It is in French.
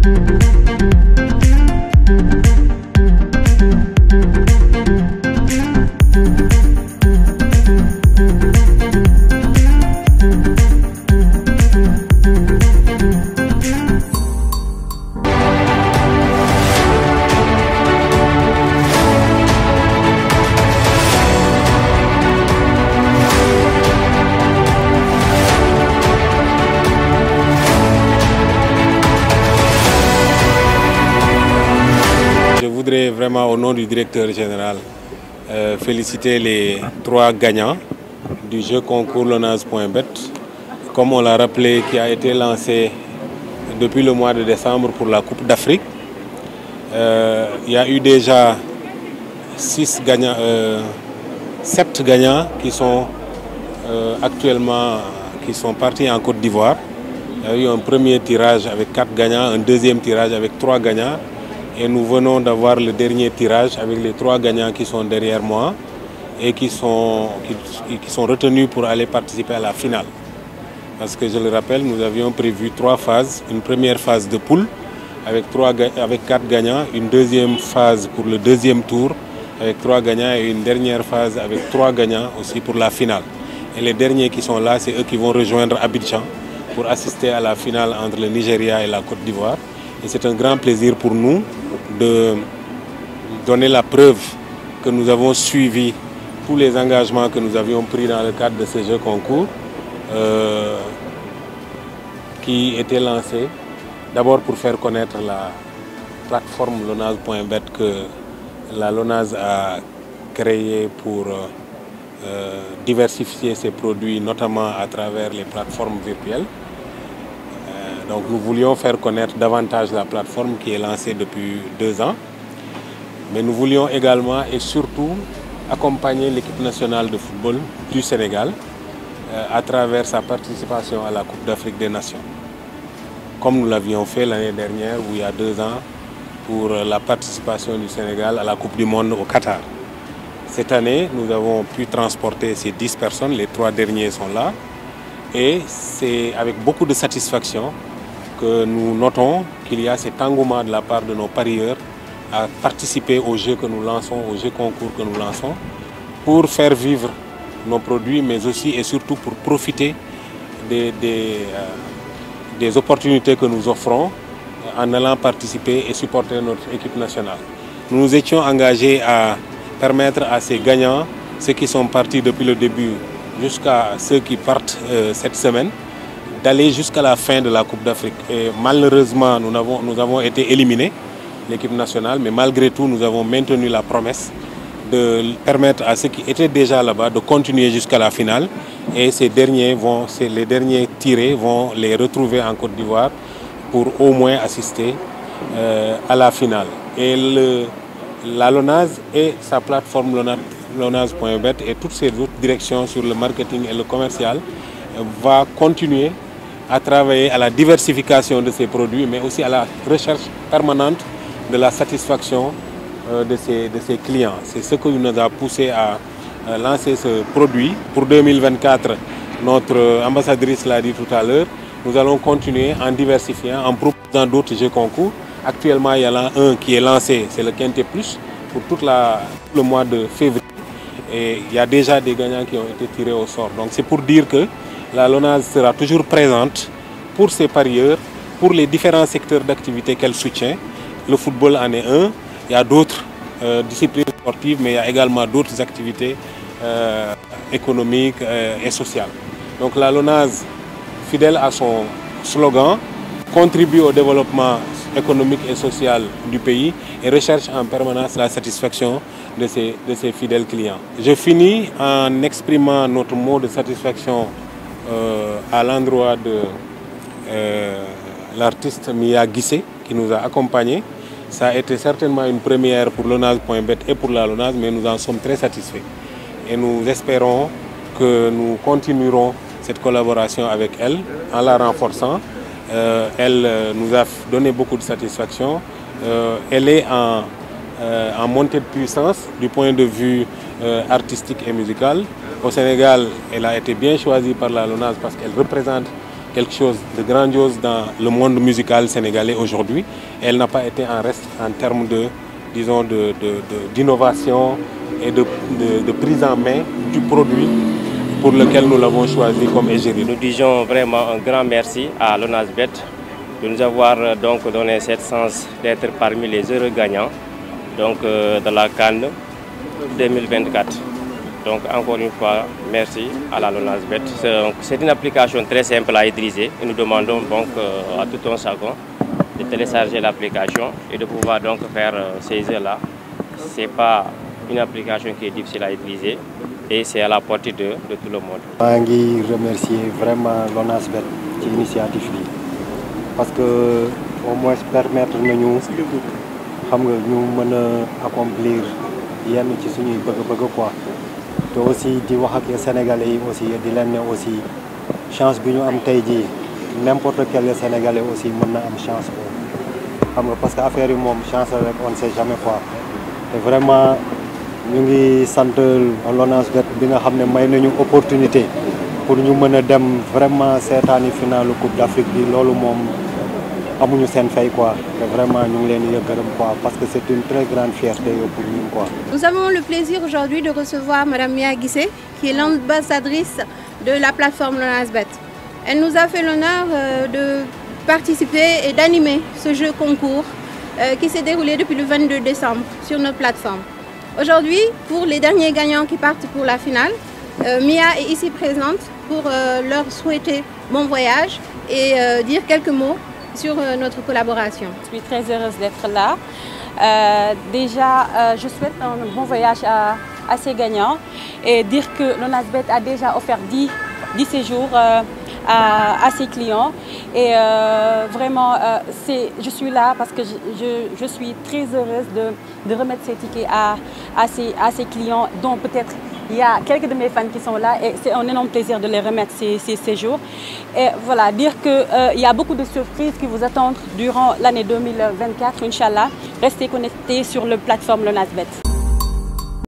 Je voudrais vraiment, au nom du directeur général, féliciter les 3 gagnants du jeu concours Lonase.bet. Comme on l'a rappelé, qui a été lancé depuis le mois de décembre pour la Coupe d'Afrique. Il y a eu déjà 7 gagnants qui sont actuellement partis en Côte d'Ivoire. Il y a eu un premier tirage avec 4 gagnants, un deuxième tirage avec 3 gagnants. Et nous venons d'avoir le dernier tirage avec les 3 gagnants qui sont derrière moi et qui sont retenus pour aller participer à la finale. Parce que je le rappelle, nous avions prévu 3 phases. Une première phase de poule avec 4 gagnants, une deuxième phase pour le deuxième tour avec 3 gagnants et une dernière phase avec 3 gagnants aussi pour la finale. Et les derniers qui sont là, c'est eux qui vont rejoindre Abidjan pour assister à la finale entre le Nigeria et la Côte d'Ivoire. Et c'est un grand plaisir pour nous de donner la preuve que nous avons suivi tous les engagements que nous avions pris dans le cadre de ce jeu concours qui était lancé d'abord pour faire connaître la plateforme Lonase.bet que la Lonase a créée pour diversifier ses produits, notamment à travers les plateformes virtuelles. Donc nous voulions faire connaître davantage la plateforme qui est lancée depuis 2 ans. Mais nous voulions également et surtout accompagner l'équipe nationale de football du Sénégal à travers sa participation à la Coupe d'Afrique des Nations. Comme nous l'avions fait l'année dernière ou il y a 2 ans pour la participation du Sénégal à la Coupe du Monde au Qatar. Cette année, nous avons pu transporter ces 10 personnes, les 3 derniers sont là. Et c'est avec beaucoup de satisfaction que nous notons qu'il y a cet engouement de la part de nos parieurs à participer aux jeux que nous lançons, aux jeux concours que nous lançons, pour faire vivre nos produits, mais aussi et surtout pour profiter des opportunités que nous offrons en allant participer et supporter notre équipe nationale. Nous nous étions engagés à permettre à ces gagnants, ceux qui sont partis depuis le début jusqu'à ceux qui partent cette semaine, d'aller jusqu'à la fin de la Coupe d'Afrique. Et malheureusement, nous avons été éliminés, l'équipe nationale, mais malgré tout, nous avons maintenu la promesse de permettre à ceux qui étaient déjà là-bas de continuer jusqu'à la finale. Et les derniers tirés vont les retrouver en Côte d'Ivoire pour au moins assister à la finale. Et la Lonase et sa plateforme Lonase.bet et toutes ses autres directions sur le marketing et le commercial va continuer à travailler à la diversification de ces produits, mais aussi à la recherche permanente de la satisfaction de ses clients. C'est ce qui nous a poussé à lancer ce produit. Pour 2024, notre ambassadrice l'a dit tout à l'heure, nous allons continuer en diversifiant, en proposant d'autres jeux concours. Actuellement, il y en a un qui est lancé, c'est le Quintet Plus, pour tout le mois de février. Et il y a déjà des gagnants qui ont été tirés au sort. Donc c'est pour dire que la Lonase sera toujours présente pour ses parieurs, pour les différents secteurs d'activité qu'elle soutient. Le football en est un. Il y a d'autres disciplines sportives, mais il y a également d'autres activités économiques et sociales. Donc la Lonase, fidèle à son slogan, contribue au développement économique et social du pays et recherche en permanence la satisfaction de ses fidèles clients. Je finis en exprimant notre mot de satisfaction à l'endroit de l'artiste Mia Guissé qui nous a accompagnés. Ça a été certainement une première pour Lonase.bet et pour la Lonase, mais nous en sommes très satisfaits. Et nous espérons que nous continuerons cette collaboration avec elle en la renforçant. Elle nous a donné beaucoup de satisfaction. Elle est en montée de puissance du point de vue artistique et musical. Au Sénégal, elle a été bien choisie par la Lonase parce qu'elle représente quelque chose de grandiose dans le monde musical sénégalais aujourd'hui. Elle n'a pas été en reste en termes de, disons, d'innovation et de prise en main du produit pour lequel nous l'avons choisi comme égérie. Nous disons vraiment un grand merci à l'ONASBET de nous avoir donc donné cette chance d'être parmi les heureux gagnants donc, de la CAN 2024. Donc encore une fois, merci à la LONASBET. C'est une application très simple à utiliser et nous demandons donc à tout un chacun de télécharger l'application et de pouvoir donc faire ces jeux-là. Ce n'est pas une application qui est difficile à utiliser et c'est à la portée de tout le monde. Je veux remercier vraiment l'ONASBET pour l'initiative parce que au moins permettre nous accomplir yenn ci suñuy bëgg quoi te aussi di wax ak sénégalais yi aussi di leen aussi chance bi ñu am tey jii n'importe quel sénégalais aussi mën na am chance boobu parce que affaire yi moom chance rek on ne sait jamais quoi te vraiment ñu ngi sant l'ONASBET bi nga xam ne may nañu opportunité pour ñu mën a dem vraiment seetaani finalu Coupe d'Afrique bi loolu moom amuñu seen fay quoi te vraiment ñu ngi leen di gërëm quoi parce que c'est une très grande fierté pour nous quoi. Nous avons le plaisir aujourd'hui de recevoir Madame Mia Guissé, qui est l'ambassadrice de la plateforme LONASBET. Elle nous a fait l'honneur de participer et d'animer ce jeu concours qui s'est déroulé depuis le 22 décembre sur notre plateforme. Aujourd'hui, pour les derniers gagnants qui partent pour la finale, Mia est ici présente pour leur souhaiter bon voyage et dire quelques mots sur notre collaboration. Je suis très heureuse d'être là. Déjà, je souhaite un bon voyage à ces gagnants et dire que l'ONASBET a déjà offert 10 séjours à ses clients. Et vraiment, je suis là parce que je suis très heureuse de remettre ces tickets à ces clients dont peut-être il y a quelques de mes fans qui sont là et c'est un énorme plaisir de les remettre ces séjours. Et voilà, dire qu'il y a beaucoup de surprises qui vous attendent durant l'année 2024, Inch'Allah. Restez connectés sur la plateforme LONASBET.